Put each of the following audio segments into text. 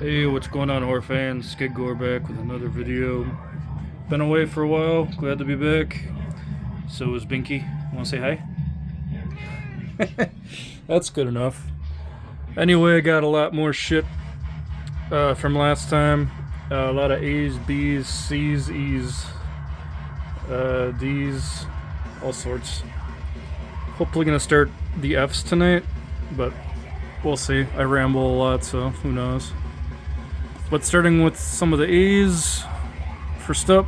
Hey, what's going on, horror fans? Skid Gore back with another video. Been away for a while, glad to be back. So is Binky. Want to say hi? That's good enough. Anyway, I got a lot more shit from last time. A lot of A's, B's, C's, E's, D's, all sorts. Hopefully gonna start the F's tonight, but we'll see. I ramble a lot, so who knows. But starting with some of the A's, first up,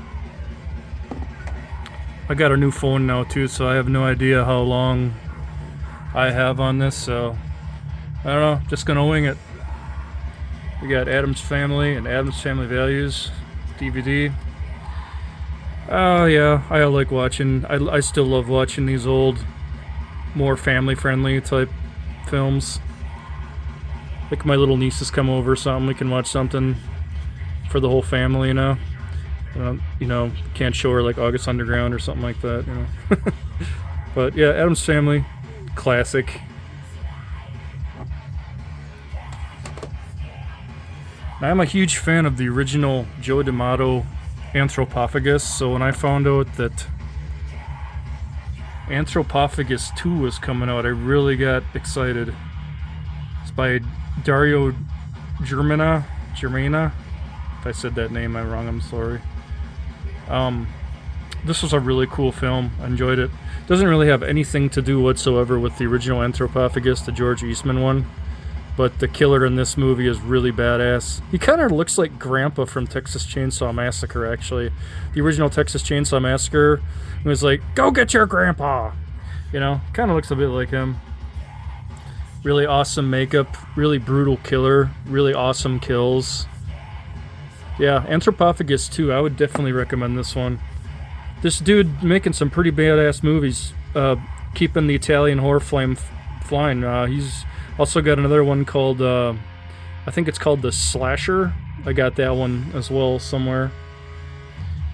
I got a new phone now too, so I have no idea how long I have on this, so I don't know, just gonna wing it. We got Addams Family and Addams Family Values DVD. Oh yeah, I like watching, I still love watching these old, more family-friendly type films. Like my little nieces come over or something, we can watch something for the whole family, you know. Can't show her like August Underground or something like that, you know. But yeah, Addams Family, classic. I'm a huge fan of the original Joe D'Amato Anthropophagus, so when I found out that Anthropophagus 2 was coming out, I really got excited. It's by Dario Germana. If I said that name wrong, I'm sorry. This was a really cool film. I enjoyed it. Doesn't really have anything to do whatsoever with the original Anthropophagus, the George Eastman one. But the killer in this movie is really badass. He kind of looks like Grandpa from Texas Chainsaw Massacre, actually. The original Texas Chainsaw Massacre was like, go get your grandpa! You know, kind of looks a bit like him. Really awesome makeup, really brutal killer, really awesome kills. Yeah, Anthropophagus 2, I would definitely recommend this one. This dude making some pretty badass movies, keeping the Italian horror flame flying. He's also got another one called, I think it's called The Slasher. I got that one as well somewhere.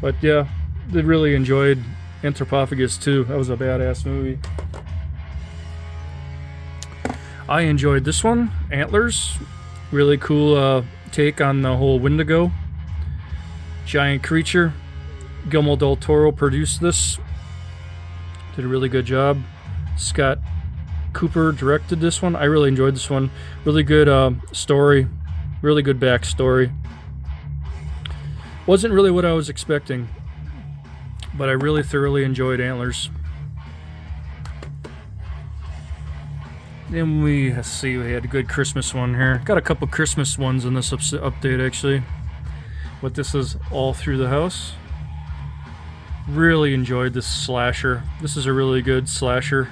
But yeah, I really enjoyed Anthropophagus 2. That was a badass movie. I enjoyed this one, Antlers. Really cool take on the whole Wendigo. Giant creature. Guillermo del Toro produced this. Did a really good job. Scott Cooper directed this one. I really enjoyed this one. Really good story. Really good backstory. Wasn't really what I was expecting, but I really thoroughly enjoyed Antlers. Then we had a good Christmas one here. Got a couple Christmas ones in this update actually. But this is All Through the House. Really enjoyed this slasher. This is a really good slasher.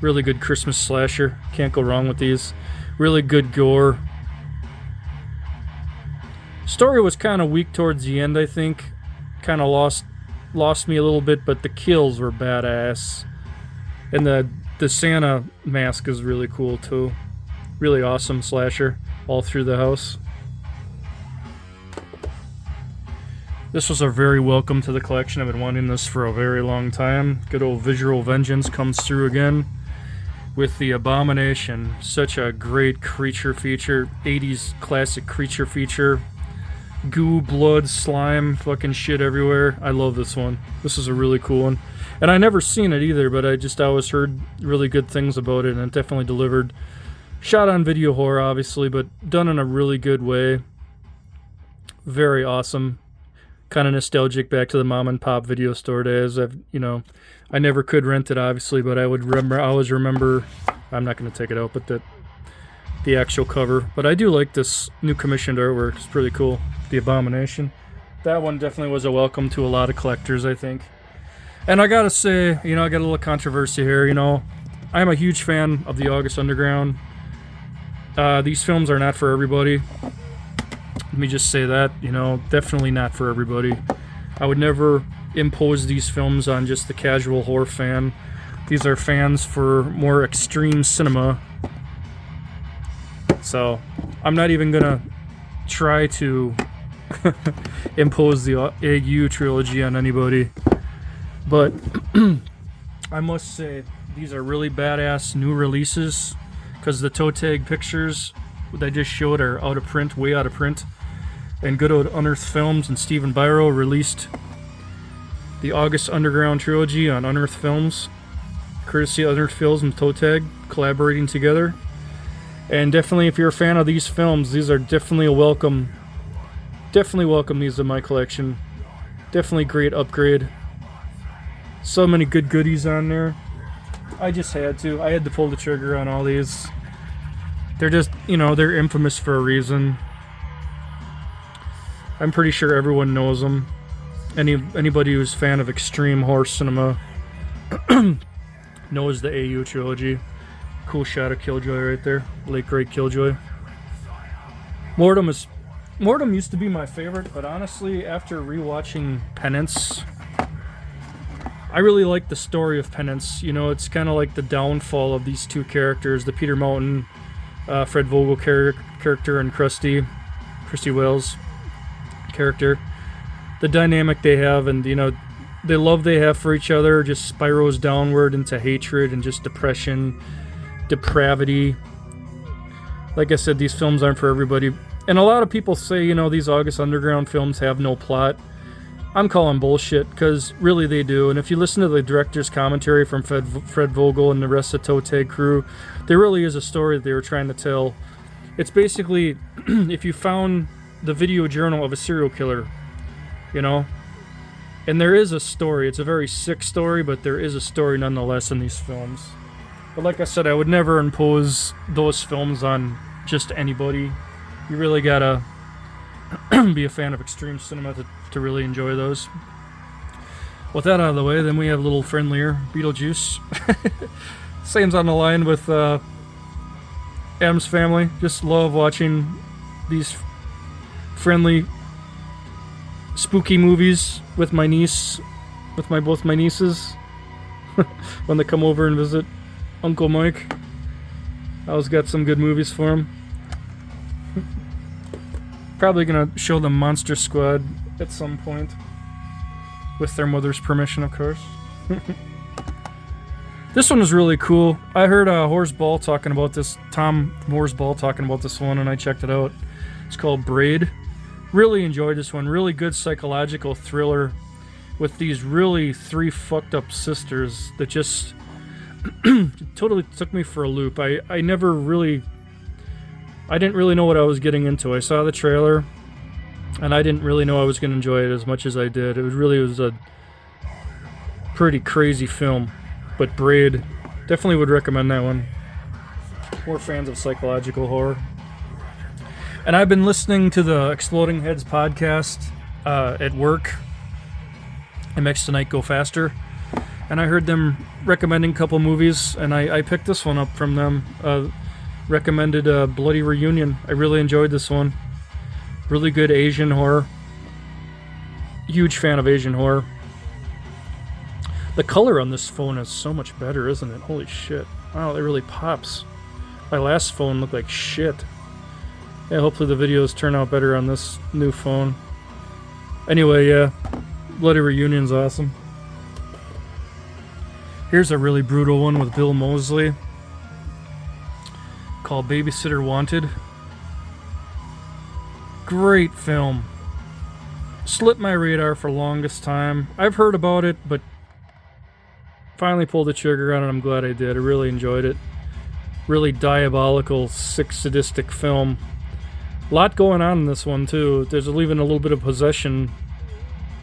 Really good Christmas slasher. Can't go wrong with these. Really good gore. Story was kind of weak towards the end, I think. Kind of lost me a little bit, but the kills were badass. And the Santa mask is really cool too. Really awesome slasher. All Through the House. This was a very welcome to the collection. I've been wanting this for a very long time. Good old Visual Vengeance comes through again with The Abomination. Such a great creature feature. 80s classic creature feature. Goo, blood, slime, fucking shit everywhere. I love this one. This is a really cool one. And I never seen it either, but I just always heard really good things about it, and it definitely delivered. Shot on video horror, obviously, but done in a really good way. Very awesome. Kind of nostalgic back to the mom and pop video store days. I never could rent it, obviously, but I always remember. I'm not going to take it out, but the actual cover. But I do like this new commissioned artwork. It's pretty cool. The Abomination. That one definitely was a welcome to a lot of collectors, I think. And I gotta say, I got a little controversy here. I'm a huge fan of the August Underground. These films are not for everybody. Let me just say that, definitely not for everybody. I would never impose these films on just the casual horror fan. These are fans for more extreme cinema. So, I'm not even gonna try to impose the Ague trilogy on anybody. But I must say, these are really badass new releases because the toe tag pictures that I just showed are out of print, way out of print. And Good Old Unearthed Films and Stephen Biro released the August Underground trilogy on Unearthed Films, courtesy of Unearthed Films and Toe Tag collaborating together. And definitely, if you're a fan of these films, these are definitely a welcome. Definitely welcome these in my collection. Definitely great upgrade. So many good goodies on there. I just had to. I had to pull the trigger on all these. They're just, they're infamous for a reason. I'm pretty sure everyone knows them. Anybody who's a fan of extreme horror cinema knows the AU trilogy. Cool shot of Killjoy right there. Late great Killjoy. Mortem used to be my favorite, but honestly, after rewatching Penance, I really like the story of Penance. It's kind of like the downfall of these two characters, the Peter Mountain, Fred Vogel character, and Krusty Wales character. The dynamic they have, and the love they have for each other just spirals downward into hatred and just depression, depravity. Like I said, these films aren't for everybody. And a lot of people say, these August Underground films have no plot. I'm calling bullshit, because really they do. And if you listen to the director's commentary from Fred Vogel and the rest of the Toe Tag crew, there really is a story that they were trying to tell. It's basically, if you found the video journal of a serial killer, and there is a story. It's a very sick story, but there is a story nonetheless in these films. But like I said, I would never impose those films on just anybody. You really gotta be a fan of extreme cinema to really enjoy those. With that out of the way, then we have a little friendlier Beetlejuice. Same's on the line with Adam's Family. Just love watching these friendly, spooky movies with my niece, with both my nieces, when they come over and visit Uncle Mike. I always got some good movies for him. Probably gonna show them Monster Squad at some point, with their mother's permission, of course. This one is really cool. I heard Horace Ball talking about this, Tom Horace Ball talking about this one, and I checked it out. It's called Braid. Really enjoyed this one. Really good psychological thriller with these really three fucked up sisters that just totally took me for a loop. I didn't really know what I was getting into. I saw the trailer, and I didn't really know I was going to enjoy it as much as I did. It was a pretty crazy film. But Braid, definitely would recommend that one. More fans of psychological horror. And I've been listening to the Exploding Heads podcast at work. MX Tonight Go Faster. And I heard them recommending a couple movies, and I picked this one up from them. Recommended Bloody Reunion. I really enjoyed this one. Really good Asian horror. Huge fan of Asian horror. The color on this phone is so much better, isn't it? Holy shit. Wow, it really pops. My last phone looked like shit. Yeah, hopefully the videos turn out better on this new phone. Anyway, yeah. Bloody Reunion's awesome. Here's a really brutal one with Bill Moseley, called Babysitter Wanted. Great film. Slipped my radar for longest time. I've heard about it, but finally pulled the trigger on it. I'm glad I did. I really enjoyed it. Really diabolical, sick, sadistic film. A lot going on in this one, too. There's even a little bit of possession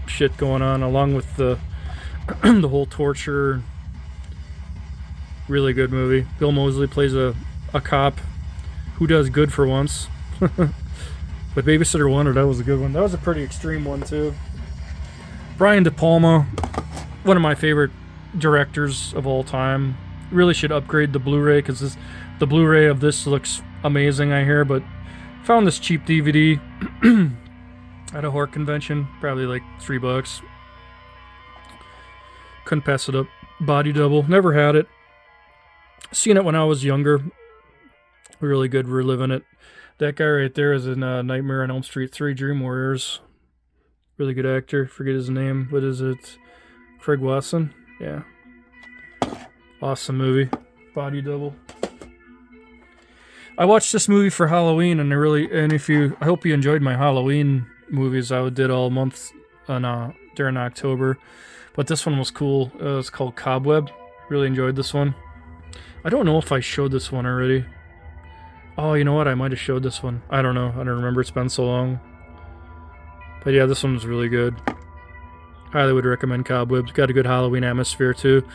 shit going on, along with the the whole torture. Really good movie. Bill Moseley plays a cop who does good for once. But Babysitter Wanted, that was a good one. That was a pretty extreme one, too. Brian De Palma, one of my favorite directors of all time. Really should upgrade the Blu-ray, because the Blu-ray of this looks amazing, I hear, but found this cheap DVD at a horror convention, probably like $3. Couldn't pass it up. Body Double, never had it. Seen it when I was younger. Really good reliving it. That guy right there is in Nightmare on Elm Street 3, Dream Warriors. Really good actor. Forget his name. What is it? Craig Wasson? Yeah. Awesome movie. Body Double. I watched this movie for Halloween, and I hope you enjoyed my Halloween movies I did all month during October. But this one was cool. It's called Cobweb. Really enjoyed this one. I don't know if I showed this one already. Oh, you know what? I might have showed this one. I don't know. I don't remember. It's been so long. But yeah, this one was really good. Highly would recommend Cobwebs. Got a good Halloween atmosphere too.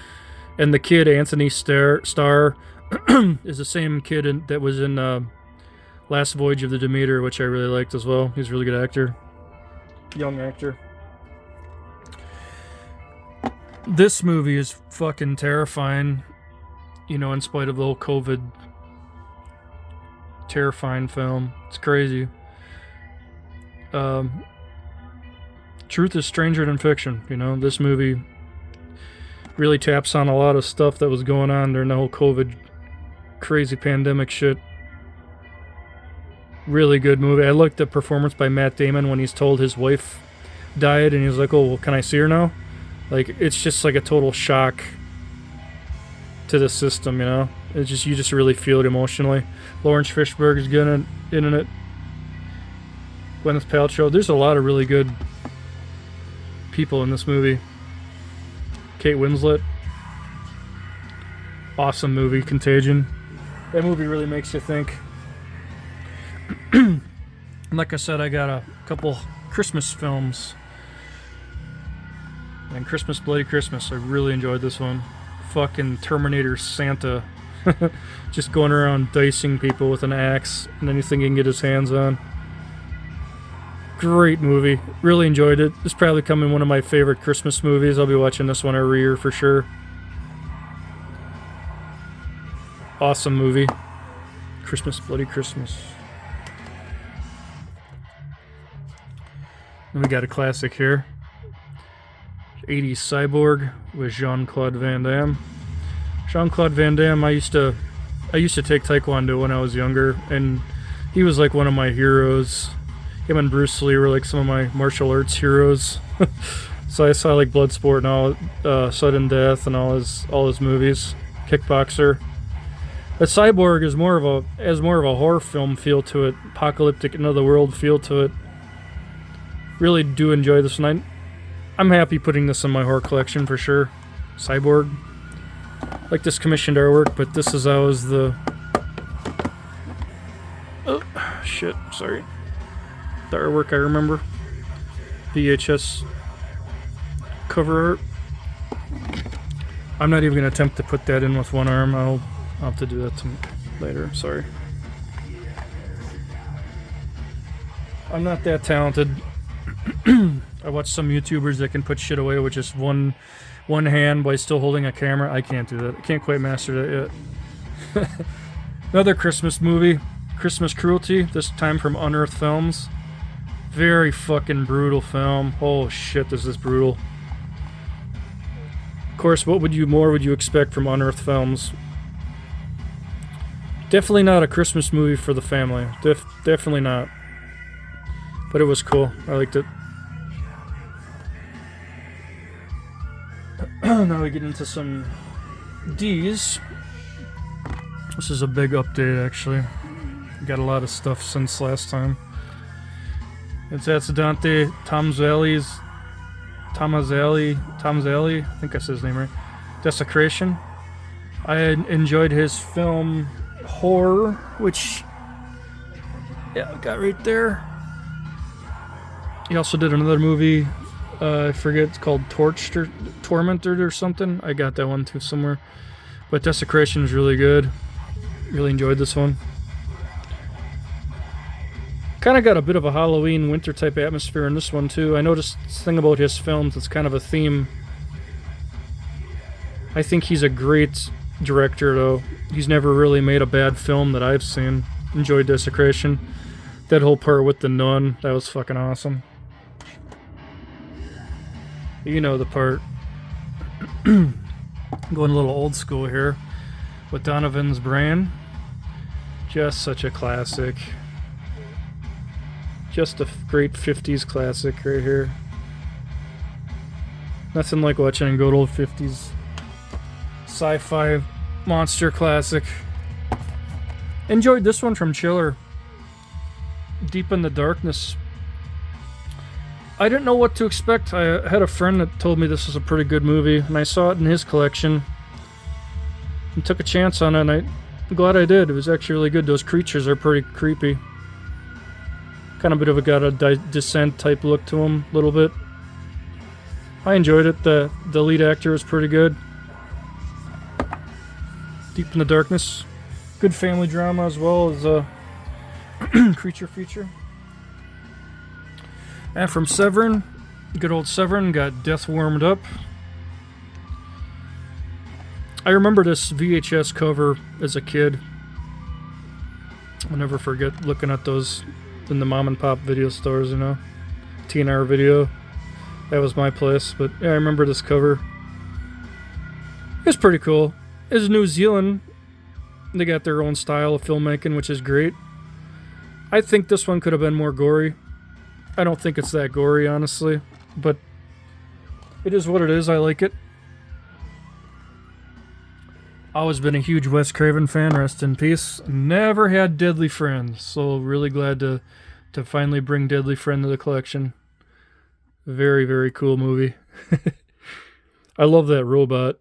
And the kid, Anthony Starr, is the same kid that was in Last Voyage of the Demeter, which I really liked as well. He's a really good actor. Young actor. This movie is fucking terrifying. You know, in spite of the whole COVID. Terrifying film. It's crazy. Truth is stranger than fiction. You know, this movie really taps on a lot of stuff that was going on during the whole COVID crazy pandemic shit. Really good movie. I liked the performance by Matt Damon when he's told his wife died and he's like, oh, well, can I see her now? Like, it's just like a total shock to the system, you know? It's just, you just really feel it emotionally. Lawrence Fishburne is good in it. Gwyneth Paltrow. There's a lot of really good people in this movie. Kate Winslet. Awesome movie, Contagion. That movie really makes you think. Like I said, I got a couple Christmas films. And Christmas, Bloody Christmas. I really enjoyed this one. Fucking Terminator Santa. Just going around dicing people with an axe and anything he can get his hands on. Great movie. Really enjoyed it. It's probably coming one of my favorite Christmas movies. I'll be watching this one every year for sure. Awesome movie. Christmas, Bloody Christmas. Then we got a classic here. 80s Cyborg with Jean-Claude Van Damme. Jean-Claude Van Damme, I used to take Taekwondo when I was younger, and he was like one of my heroes. Him and Bruce Lee were like some of my martial arts heroes. So I saw like Bloodsport and all, Sudden Death and all his movies. Kickboxer. A Cyborg is more of a horror film feel to it, apocalyptic, another world feel to it. Really do enjoy this one. I'm happy putting this in my horror collection for sure. Cyborg. Like this commissioned artwork, but this is always the... Oh, shit, sorry. The artwork I remember. VHS cover art. I'm not even going to attempt to put that in with one arm. I'll have to do that later, sorry. I'm not that talented. I watch some YouTubers that can put shit away with just one hand while still holding a camera. I can't do that. I can't quite master that yet. Another Christmas movie, Christmas Cruelty, this time from Unearthed Films. Very fucking brutal film. Oh shit, this is brutal. Of course, what would you expect from Unearthed Films? Definitely not a Christmas movie for the family. Definitely not. But it was cool. I liked it. Now we get into some D's. This is a big update, actually. Got a lot of stuff since last time. That's Dante Tomzali's... Tomzali, I think I said his name right. Desecration. I enjoyed his film Horror, which... yeah, I got right there. He also did another movie, I forget, it's called Torched or Tormented or something. I got that one too somewhere. But Desecration was really good. Really enjoyed this one. Kind of got a bit of a Halloween winter type atmosphere in this one too. I noticed this thing about his films, it's kind of a theme. I think he's a great director though. He's never really made a bad film that I've seen. Enjoyed Desecration. That whole part with the nun, that was fucking awesome. You know the part. Going a little old school here with Donovan's Brain. Just such a classic. Just a great 50s classic right here. Nothing like watching a good old 50s sci-fi monster classic. Enjoyed this one from Chiller. Deep in the Darkness. I didn't know what to expect. I had a friend that told me this was a pretty good movie, and I saw it in his collection and took a chance on it, and I'm glad I did. It was actually really good. Those creatures are pretty creepy. Kind of a bit of a Descent type look to them, a little bit. I enjoyed it. The lead actor was pretty good. Deep in the Darkness. Good family drama as well as a creature feature. And from Severin, good old Severin, got Death Warmed Up. I remember this VHS cover as a kid. I'll never forget looking at those in the mom and pop video stores, you know. TNR Video. That was my place, but yeah, I remember this cover. It was pretty cool. It's New Zealand. They got their own style of filmmaking, which is great. I think this one could have been more gory. I don't think it's that gory, honestly, but it is what it is. I like it. Always been a huge Wes Craven fan, rest in peace. Never had Deadly Friend, so really glad to finally bring Deadly Friend to the collection. Very, very cool movie. I love that robot.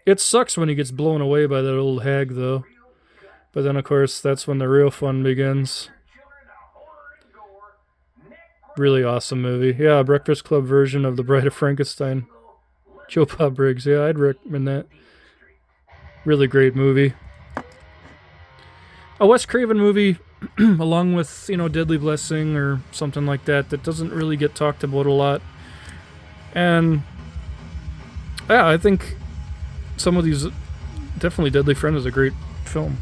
It sucks when he gets blown away by that old hag, though. But then, of course, that's when the real fun begins. Really awesome movie. Yeah, Breakfast Club version of The Bride of Frankenstein. Joe Bob Briggs. Yeah, I'd recommend that. Really great movie. A Wes Craven movie, along with, you know, Deadly Blessing or something like that, that doesn't really get talked about a lot. And, yeah, I think some of these, definitely Deadly Friend is a great film.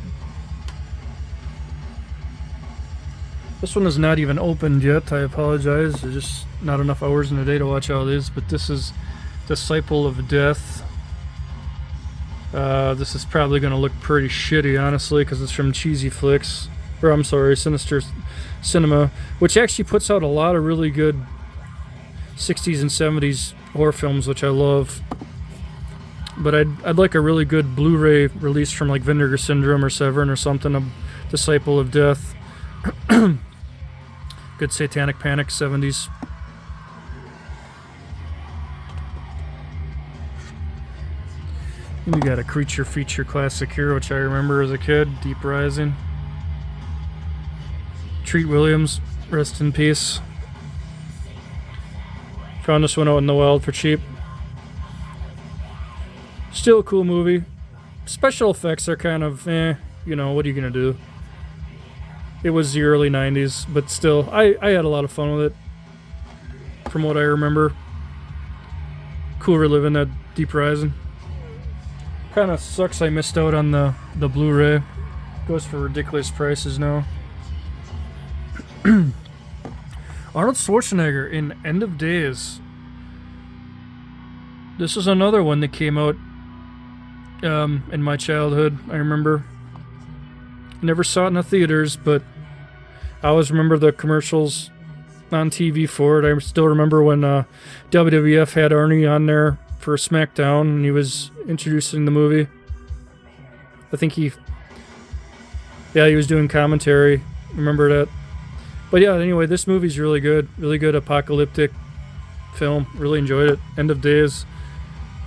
This one is not even opened yet. I apologize. There's just not enough hours in the day to watch all these. But this is Disciple of Death. This is probably going to look pretty shitty, honestly, because it's from Cheesy Flicks. Or, I'm sorry, Sinister Cinema. Which actually puts out a lot of really good 60s and 70s horror films, which I love. But I'd like a really good Blu-ray release from like Vinegar Syndrome or Severin or something. A Disciple of Death. Good Satanic Panic 70s. And we got a creature feature classic here, which I remember as a kid. Deep Rising. Treat Williams, rest in peace. Found this one out in the wild for cheap. Still a cool movie. Special effects are kind of, you know, what are you gonna do? It was the early 90s, but still, I had a lot of fun with it. From what I remember. Cool reliving that Deep Rising. Kind of sucks I missed out on the Blu-ray. Goes for ridiculous prices now. Arnold Schwarzenegger in End of Days. This is another one that came out in my childhood, I remember. Never saw it in the theaters, but I always remember the commercials on TV for it. I still remember when WWF had Arnie on there for SmackDown, and he was introducing the movie. I think he was doing commentary. Remember that. But yeah, anyway, this movie's really good. Really good apocalyptic film. Really enjoyed it. End of Days.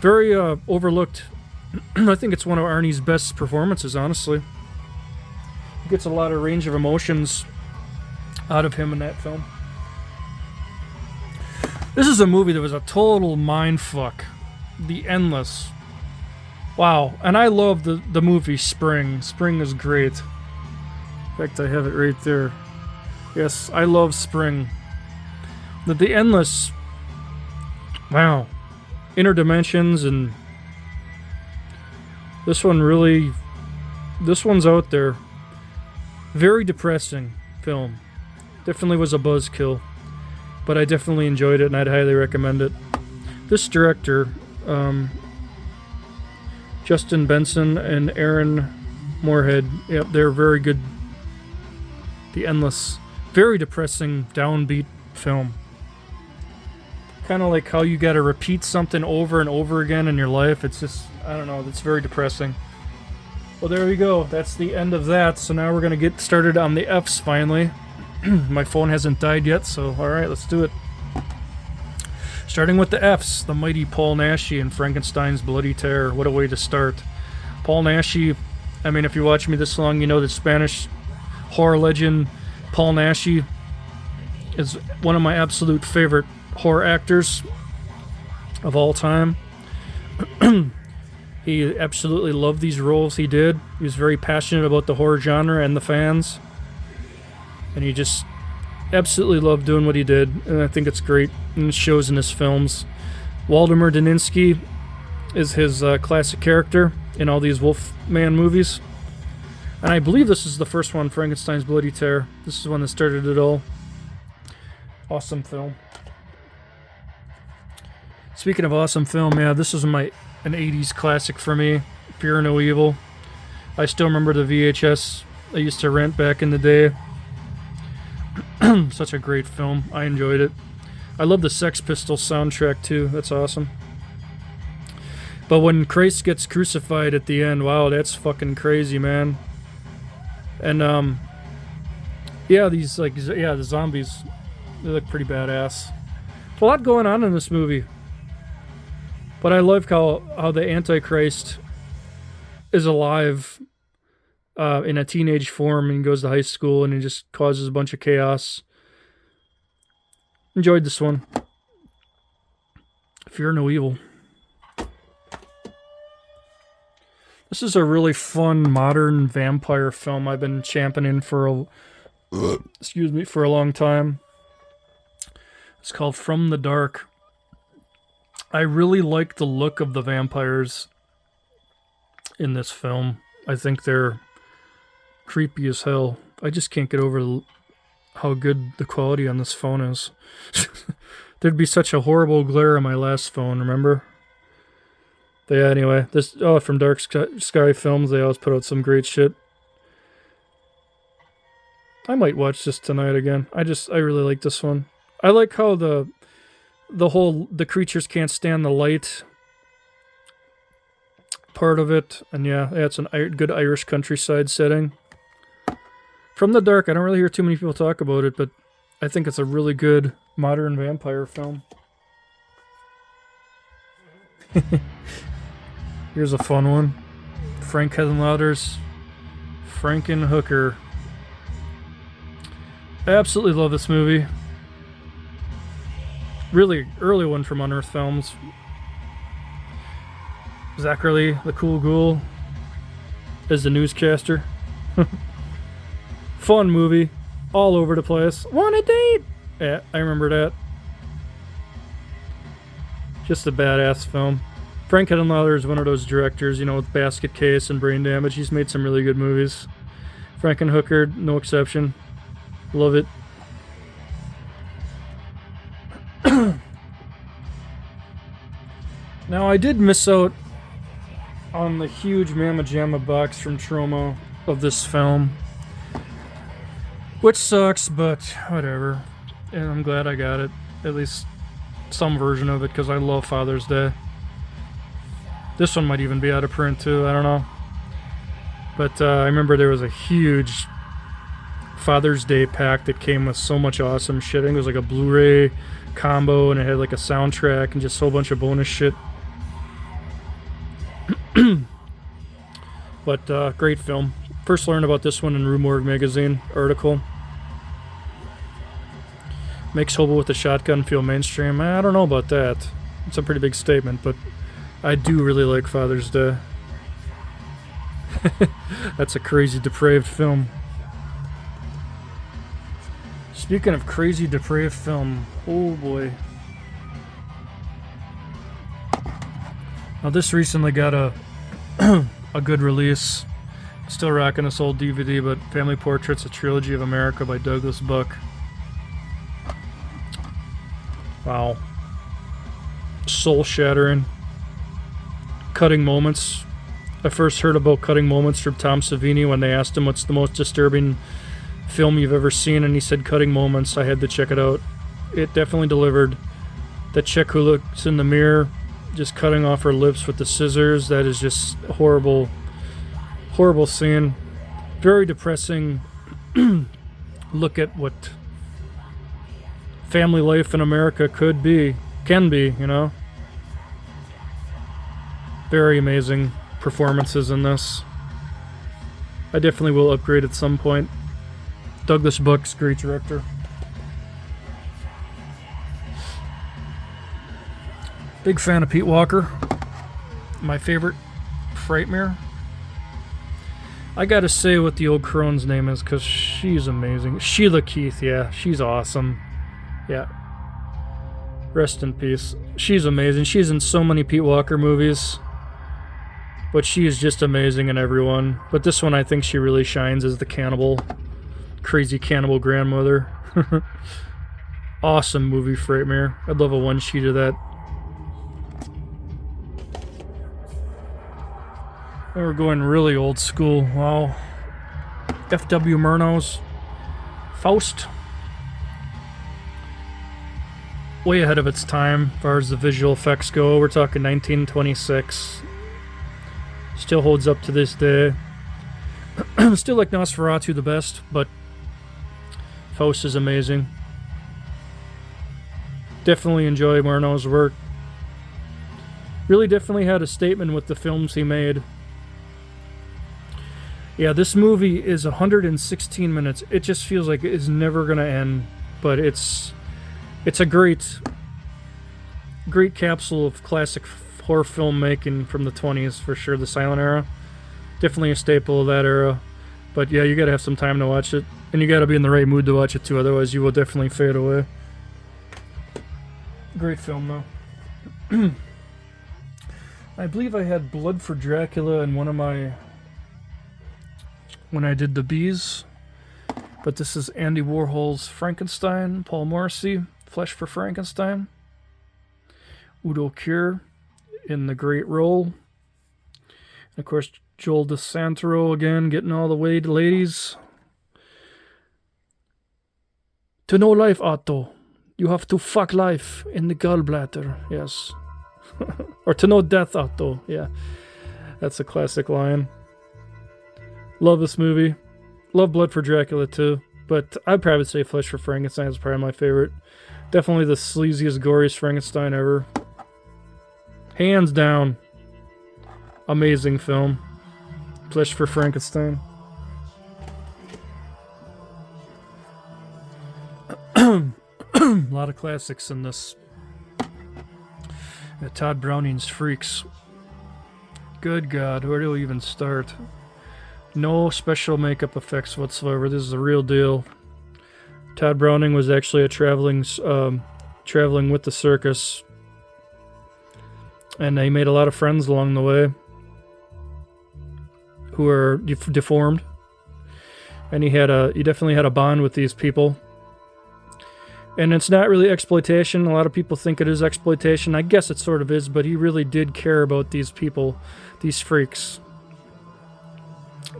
Very overlooked. I think it's one of Arnie's best performances, honestly. He gets a lot of range of emotions out of him in that film. This is a movie that was a total mindfuck. The Endless. Wow. And I love the movie Spring. Spring is great. In fact, I have it right there. Yes, I love Spring. The Endless. Wow. Inner dimensions, and this one's out there. Very depressing film. Definitely was a buzzkill. But I definitely enjoyed it, and I'd highly recommend it. This director, Justin Benson and Aaron Moorhead, yep, they're very good. The Endless. Very depressing, downbeat film. Kind of like how you gotta repeat something over and over again in your life. It's just, I don't know, it's very depressing. Well, there we go. That's the end of that. So now we're going to get started on the F's finally. My phone hasn't died yet, so alright, let's do it. Starting with the F's, the mighty Paul Naschy and Frankenstein's Bloody Terror. What a way to start. Paul Naschy, I mean, if you watch me this long, you know that Spanish horror legend Paul Naschy is one of my absolute favorite horror actors of all time. He absolutely loved these roles he did. He was very passionate about the horror genre and the fans. And he just absolutely loved doing what he did. And I think it's great. And it shows in his films. Waldemar Daninsky is his classic character in all these Wolfman movies. And I believe this is the first one, Frankenstein's Bloody Terror. This is the one that started it all. Awesome film. Speaking of awesome film, yeah, this was an 80s classic for me. Fear No Evil. I still remember the VHS I used to rent back in the day. Such a great film. I enjoyed it. I love the Sex Pistols soundtrack too. That's awesome. But when Christ gets crucified at the end, wow, that's fucking crazy, man. And yeah, the zombies, they look pretty badass. There's a lot going on in this movie. But I love how the Antichrist is alive in a teenage form and goes to high school and he just causes a bunch of chaos. Enjoyed this one. Fear No Evil. This is a really fun modern vampire film I've been championing for a long time. It's called From the Dark. I really like the look of the vampires in this film. I think they're creepy as hell. I just can't get over how good the quality on this phone is. There'd be such a horrible glare on my last phone, remember? But yeah, anyway, this from Dark Sky Films, they always put out some great shit. I might watch this tonight again. I really like this one. I like how the creatures can't stand the light part of it, and yeah, it's a good Irish countryside setting. From the Dark, I don't really hear too many people talk about it, but I think it's a really good modern vampire film. Here's a fun one. Frank Henenlotter's Frankenhooker. I absolutely love this movie. Really early one from Unearthed Films. Zachary, the cool ghoul, as the newscaster. Fun movie. All over the place. Want a date? Yeah, I remember that. Just a badass film. Frank Henenlotter is one of those directors, with Basket Case and Brain Damage. He's made some really good movies. Frankenhooker, no exception. Love it. Now, I did miss out on the huge Mamma Jamma box from Troma of this film, which sucks, but whatever. And I'm glad I got it, at least some version of it, because I love Father's Day. This one might even be out of print too, I don't know. But I remember there was a huge Father's Day pack that came with so much awesome shit. I think it was like a Blu-ray combo, and it had like a soundtrack and just a whole bunch of bonus shit. But great film. First learned about this one in Rue Morgue magazine article. Makes Hobo with a Shotgun feel mainstream. I don't know about that. It's a pretty big statement, but I do really like Father's Day. That's a crazy, depraved film. Speaking of crazy, depraved film, oh boy. Now this recently got a good release. Still rocking this old DVD, but Family Portraits, A Trilogy of America by Douglas Buck. Wow. Soul-shattering. Cutting Moments. I first heard about Cutting Moments from Tom Savini when they asked him what's the most disturbing film you've ever seen, and he said Cutting Moments. I had to check it out. It definitely delivered. The chick who looks in the mirror, just cutting off her lips with the scissors, that is just horrible, Horrible scene. Very depressing look at what family life in America can be, you know. Very amazing performances in this. I definitely will upgrade at some point. Douglas Bucks, great director. Big fan of Pete Walker. My favorite Frightmare. I gotta say what the old crone's name is, because she's amazing. Sheila Keith, yeah, she's awesome. Yeah. Rest in peace. She's amazing. She's in so many Pete Walker movies. But she is just amazing in every one. But this one I think she really shines as the cannibal. Crazy cannibal grandmother. Awesome movie, Frightmare. I'd love a one-sheet of that. And we're going really old school. Wow. F.W. Murnau's Faust. Way ahead of its time as far as the visual effects go. We're talking 1926. Still holds up to this day. Still like Nosferatu the best, but Faust is amazing. Definitely enjoy Murnau's work. Really definitely had a statement with the films he made. Yeah, this movie is 116 minutes. It just feels like it's never going to end, but it's a great capsule of classic horror filmmaking from the 20s for sure, the silent era. Definitely a staple of that era. But yeah, you got to have some time to watch it, and you got to be in the right mood to watch it too, otherwise you will definitely fade away. Great film though. I believe I had Blood for Dracula in one of my when I did the Bees, but this is Andy Warhol's Frankenstein, Paul Morrissey, Flesh for Frankenstein, Udo Kier in the great role, and of course Joel DeSanto again getting all the way to ladies. To know life, Otto, you have to fuck life in the gallbladder, yes. Or to know death, Otto, yeah. That's a classic line. Love this movie. Love Blood for Dracula too, but I'd probably say Flesh for Frankenstein is probably my favorite. Definitely the sleaziest, goriest Frankenstein ever. Hands down. Amazing film. Flesh for Frankenstein. A lot of classics in this. Todd Browning's Freaks. Good God, where do we even start? No special makeup effects whatsoever. This is the real deal. Todd Browning was actually a traveling with the circus, and he made a lot of friends along the way who are deformed, and he definitely had a bond with these people. And it's not really exploitation. A lot of people think it is exploitation. I guess it sort of is, but he really did care about these people, these freaks.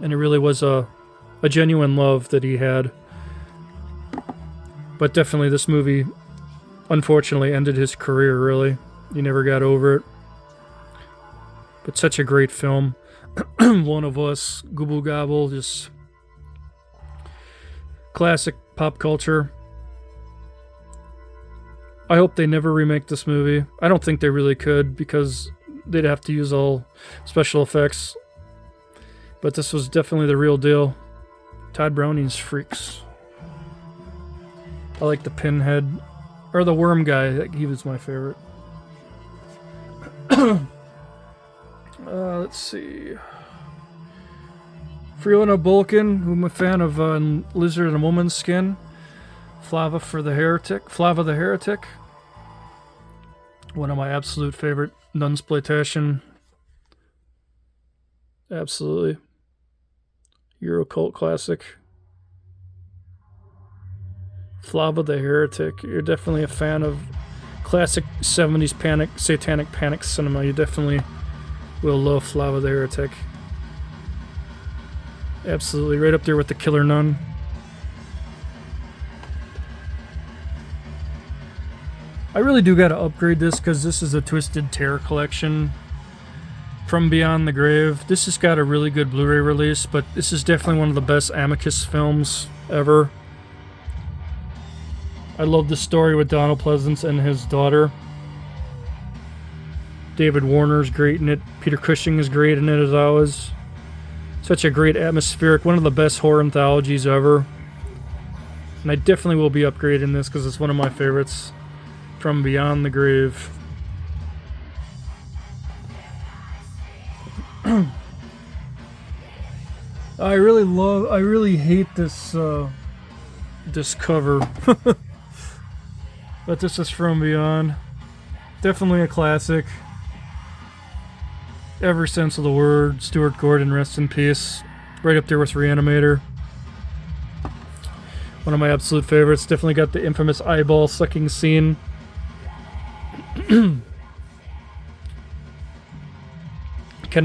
And it really was a genuine love that he had. But definitely this movie, unfortunately, ended his career, really. He never got over it. But such a great film. One of Us, Gobble Gobble, just classic pop culture. I hope they never remake this movie. I don't think they really could, because they'd have to use all special effects. But this was definitely the real deal. Todd Browning's Freaks. I like the pinhead, or the worm guy. He was my favorite. Let's see. Fiona Bulkin, who I'm a fan of Lizard in a Woman's Skin. Flava the Heretic. One of my absolute favorite nunsploitation. Absolutely. Eurocult classic. Flava the Heretic. You're definitely a fan of classic 70s satanic panic cinema. You definitely will love Flava the Heretic. Absolutely. Right up there with the Killer Nun. I really do gotta upgrade this, because this is a Twisted Terror collection. From Beyond the Grave. This has got a really good Blu-ray release, but this is definitely one of the best Amicus films ever. I love the story with Donald Pleasance and his daughter. David Warner's great in it. Peter Cushing is great in it as always. Such a great atmospheric, one of the best horror anthologies ever. And I definitely will be upgrading this because it's one of my favorites. From Beyond the Grave. I really hate this this cover. But this is From Beyond. Definitely a classic. Every sense of the word. Stuart Gordon, rest in peace. Right up there with Reanimator. One of my absolute favorites. Definitely got the infamous eyeball sucking scene. Ken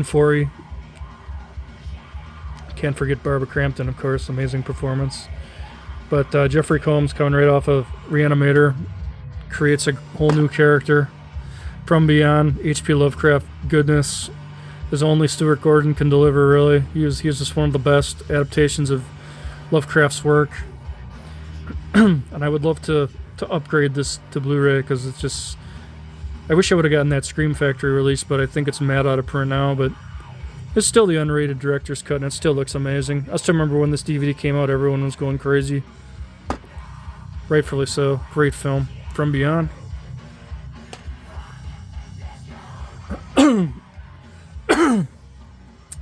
Foree. Can't forget Barbara Crampton, of course. Amazing performance. But Jeffrey Combs, coming right off of Reanimator, creates a whole new character. From Beyond, H.P. Lovecraft goodness, as only Stuart Gordon can deliver, really. He is just one of the best adaptations of Lovecraft's work. And I would love to upgrade this to Blu-ray, because it's just... I wish I would have gotten that Scream Factory release, but I think it's mad out of print now, but it's still the unrated director's cut, and it still looks amazing. I still remember when this DVD came out, everyone was going crazy. Rightfully so. Great film. From Beyond.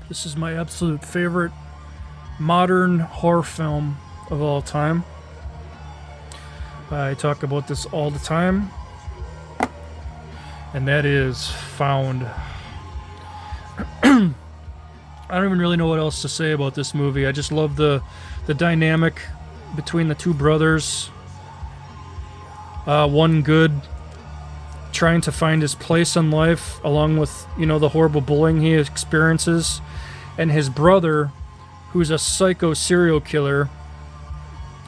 This is my absolute favorite modern horror film of all time. I talk about this all the time, and that is Found. I don't even really know what else to say about this movie. I just love the dynamic between the two brothers. One good, trying to find his place in life, along with, the horrible bullying he experiences, and his brother, who's a psycho serial killer,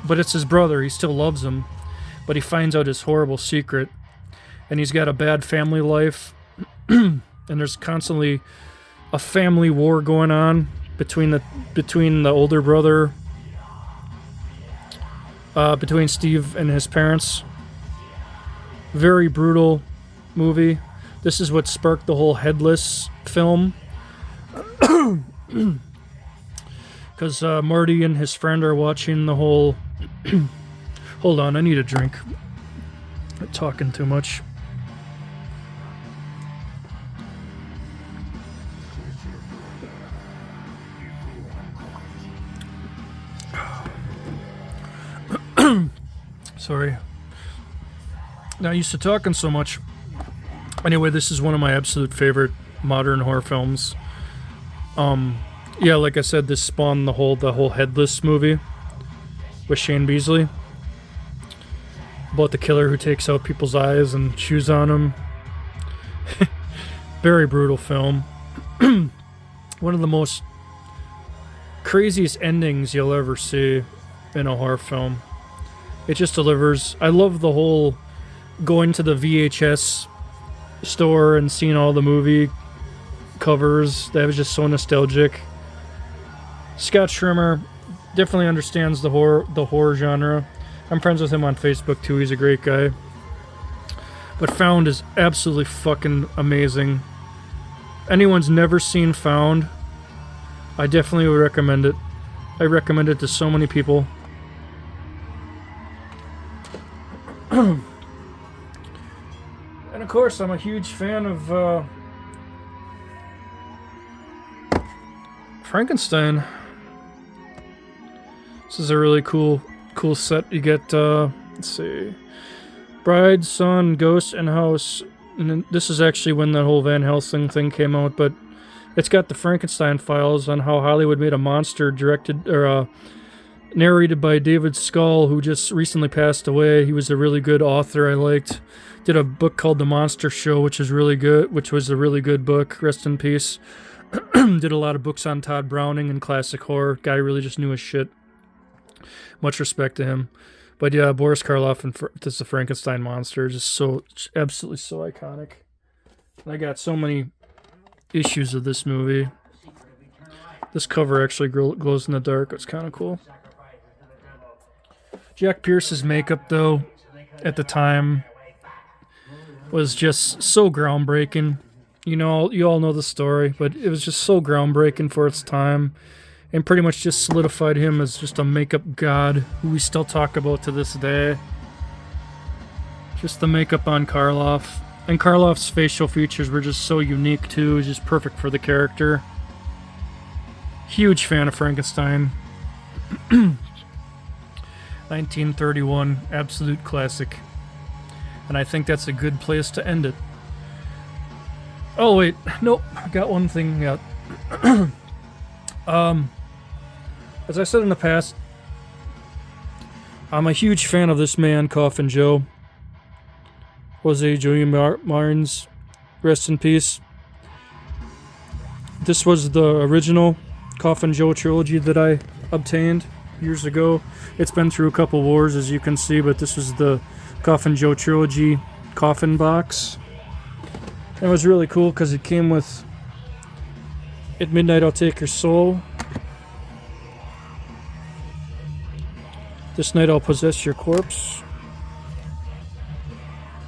but it's his brother, he still loves him, but he finds out his horrible secret, and he's got a bad family life, and there's constantly a family war going on between the older brother, between Steve and his parents. Very brutal movie. This is what sparked the whole Headless film. Because Marty and his friend are watching the whole... Hold on, I need a drink. I'm talking too much. Sorry. Not used to talking so much. Anyway, this is one of my absolute favorite modern horror films. Yeah, like I said, this spawned the whole Headless movie with Shane Beasley. About the killer who takes out people's eyes and chews on them. Very brutal film. One of the most craziest endings you'll ever see in a horror film. It just delivers. I love the whole going to the VHS store and seeing all the movie covers. That was just so nostalgic. Scott Schrimmer definitely understands the horror genre. I'm friends with him on Facebook too. He's a great guy. But Found is absolutely fucking amazing. Anyone's never seen Found, I definitely would recommend it. I recommend it to so many people. And of course, I'm a huge fan of Frankenstein. This is a really cool set. You get, let's see, Bride, Son, Ghost, and House. And this is actually when the whole Van Helsing thing came out, but it's got the Frankenstein files on how Hollywood made a monster, directed or narrated by David Scull, who just recently passed away. He was a really good author I liked. Did a book called The Monster Show, which was a really good book. Rest in peace. Did a lot of books on Todd Browning and classic horror. Guy really just knew his shit. Much respect to him. But yeah, Boris Karloff and this the Frankenstein monster, just so absolutely so iconic. And I got so many issues of this movie. This cover actually glows in the dark. It's kind of cool. Jack Pierce's makeup, though, at the time was just so groundbreaking. You know, you all know the story, but it was just so groundbreaking for its time and pretty much just solidified him as just a makeup god who we still talk about to this day. Just the makeup on Karloff. And Karloff's facial features were just so unique, too. It was just perfect for the character. Huge fan of Frankenstein. 1931, absolute classic. And I think that's a good place to end it. Oh, wait. Nope. I got one thing yet. As I said in the past, I'm a huge fan of this man, Coffin Joe. Jose Julian Martins, rest in peace. This was the original Coffin Joe trilogy that I obtained years ago. It's been through a couple wars, as you can see, but this was the Coffin Joe trilogy coffin box. And it was really cool because it came with At Midnight I'll Take Your Soul, This Night I'll Possess Your Corpse,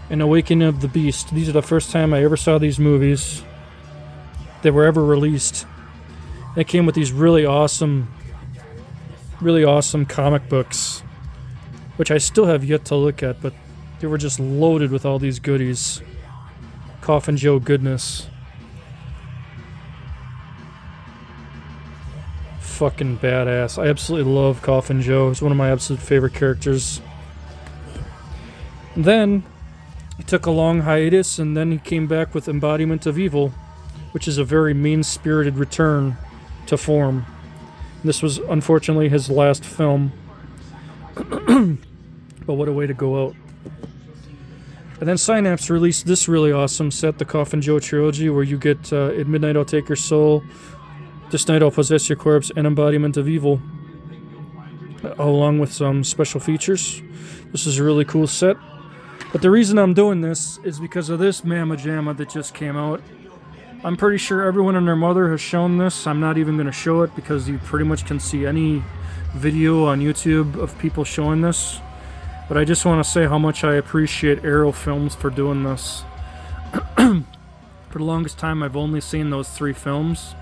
and Awakening of the Beast. These are the first time I ever saw these movies that were ever released. It came with these really awesome comic books, which I still have yet to look at, but they were just loaded with all these goodies. Coffin Joe goodness. Fucking badass. I absolutely love Coffin Joe. He's one of my absolute favorite characters. And then he took a long hiatus, and then he came back with Embodiment of Evil, which is a very mean-spirited return to form. This was unfortunately his last film. But what a way to go out. And then Synapse released this really awesome set, the Coffin Joe trilogy, where you get At Midnight I'll Take Your Soul, This Night I'll Possess Your Corpse, and Embodiment of Evil, along with some special features. This is a really cool set. But the reason I'm doing this is because of this Mamma Jamma that just came out. I'm pretty sure everyone and their mother has shown this. I'm not even going to show it because you pretty much can see any video on YouTube of people showing this. But I just want to say how much I appreciate Arrow Films for doing this. For the longest time, I've only seen those 3 films,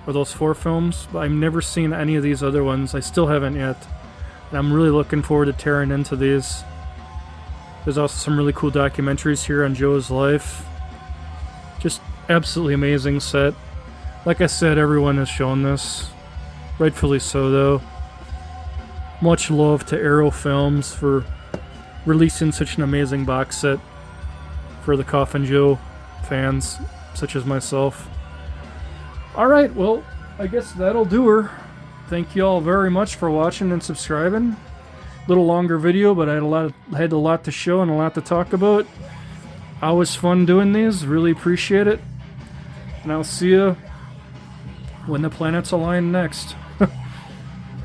or those 4 films, but I've never seen any of these other ones. I still haven't yet. And I'm really looking forward to tearing into these. There's also some really cool documentaries here on Joe's life. Just absolutely amazing set. Like I said, everyone has shown this. Rightfully so, though. Much love to Arrow Films for releasing such an amazing box set for the Coffin Joe fans, such as myself. Alright, well, I guess that'll do her. Thank you all very much for watching and subscribing. Little longer video, but I had a lot to show and a lot to talk about. Always fun doing these. Really appreciate it. And I'll see you when the planets align next.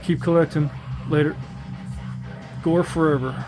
Keep collecting. Later. Gore forever.